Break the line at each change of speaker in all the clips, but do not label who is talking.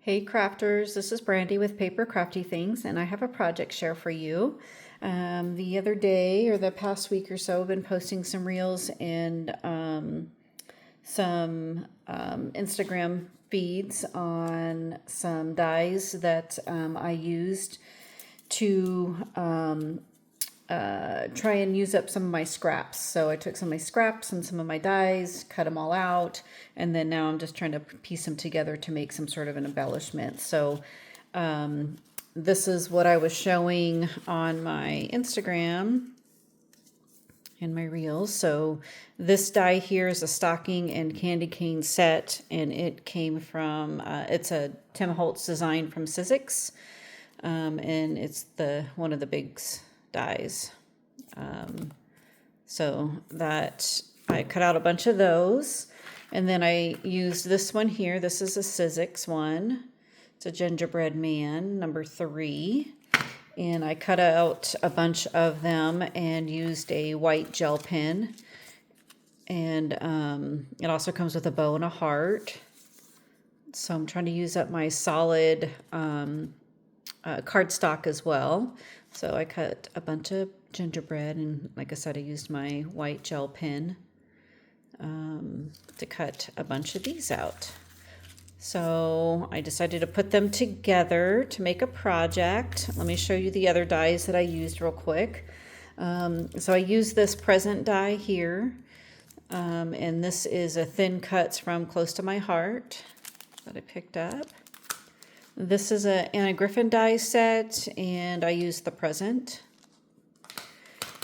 Hey crafters, this is Brandy with Paper Crafty Things, and I have a project share for you. The other day, or the past week or so, I've been posting some reels and some Instagram feeds on some dies that I used to try and use up some of my scraps. So I took some of my scraps and some of my dies, cut them all out, and then now I'm just trying to piece them together to make some sort of an embellishment. So this is what I was showing on my Instagram and my reels. So this die here is a stocking and candy cane set, and it came from, it's a Tim Holtz design from Sizzix, and it's one of the big dies. So that I cut out a bunch of those, and then I used this one here. This is a Sizzix one. It's a gingerbread man, number 3. And I cut out a bunch of them and used a white gel pen. And it also comes with a bow and a heart. So I'm trying to use up my solid cardstock as well. So I cut a bunch of gingerbread, and like I said, I used my white gel pen to cut a bunch of these out. So I decided to put them together to make a project. Let me show you the other dies that I used real quick. So I used this present die here, and this is a Thin Cuts from Close to My Heart that I picked up. This is a Anna Griffin die set, and I used the present.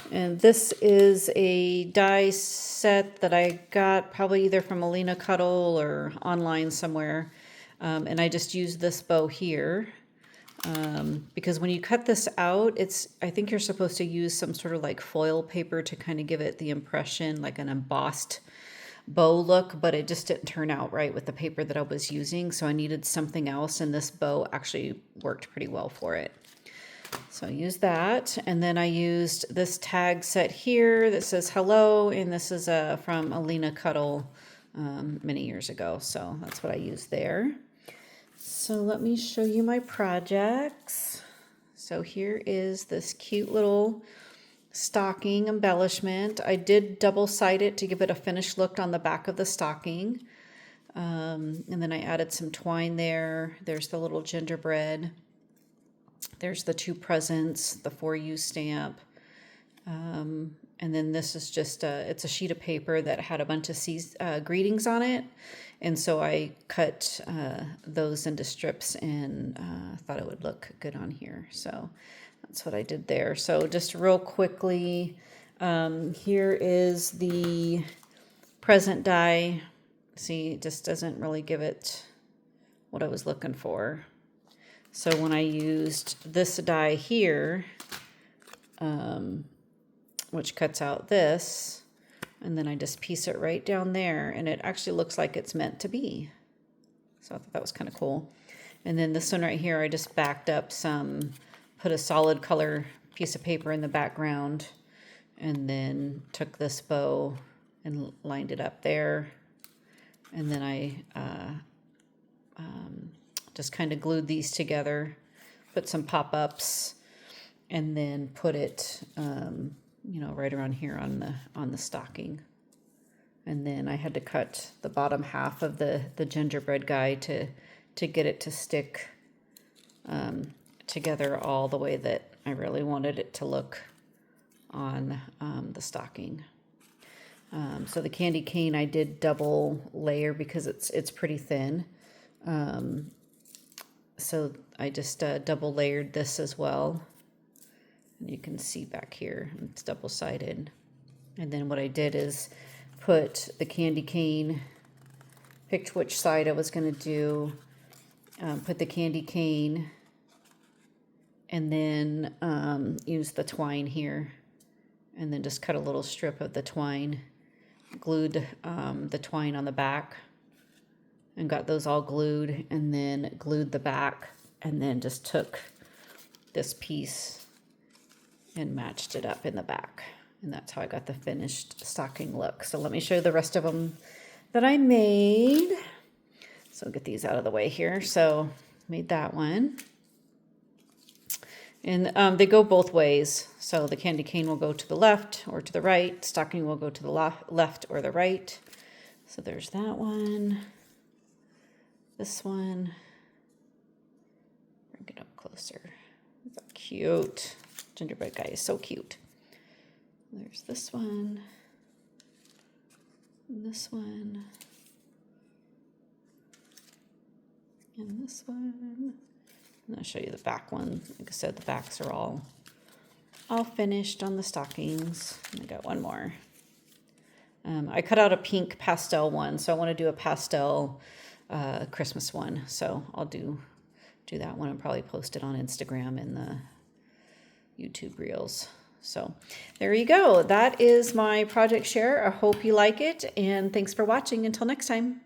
And this is a die set that I got probably either from Alina Cuddle or online somewhere. And I just used this bow here. Because when you cut this out, I think you're supposed to use some sort of like foil paper to kind of give it the impression like an embossed bow look, but it just didn't turn out right with the paper that I was using. So I needed something else, and this bow actually worked pretty well for it. So I used that, and then I used this tag set here that says hello, and this is from Alina Cuddle many years ago. So that's what I used there. So let me show you my projects. So here is this cute little stocking embellishment. I did double-side it to give it a finished look on the back of the stocking. And then I added some twine there. There's the little gingerbread. There's the 2 presents, the For You stamp. And then this is just it's a sheet of paper that had a bunch of greetings on it. And so I cut those into strips and thought it would look good on here. So that's what I did there. So just real quickly, here is the present die. See, it just doesn't really give it what I was looking for. So when I used this die here, which cuts out this, and then I just piece it right down there, and it actually looks like it's meant to be. So I thought that was kind of cool. And then this one right here, I just backed up put a solid color piece of paper in the background, and then took this bow and lined it up there. And then I just kind of glued these together, put some pop-ups, and then put it, right around here on the stocking. And then I had to cut the bottom half of the gingerbread guy to get it to stick together all the way that I really wanted it to look on the stocking. So the candy cane I did double layer because it's pretty thin. So I just double layered this as well. And you can see back here, it's double-sided. And then what I did is put the candy cane, picked which side I was going to do, put the candy cane, and then use the twine here. And then just cut a little strip of the twine, glued the twine on the back, and got those all glued, and then glued the back, and then just took this piece and matched it up in the back. And that's how I got the finished stocking look. So let me show you the rest of them that I made. So I'll get these out of the way here. So made that one. And they go both ways. So the candy cane will go to the left or to the right. Stocking will go to the left or the right. So there's that one. This one. Bring it up closer. Cute. Gingerbread guy is so cute. There's this one. And this one. And this one. And I'll show you the back one. Like I said, the backs are all finished on the stockings. And I got one more. I cut out a pink pastel one, so I want to do a pastel Christmas one. So I'll do that one and probably post it on Instagram in the YouTube Reels. So there you go. That is my project share. I hope you like it, and thanks for watching. Until next time.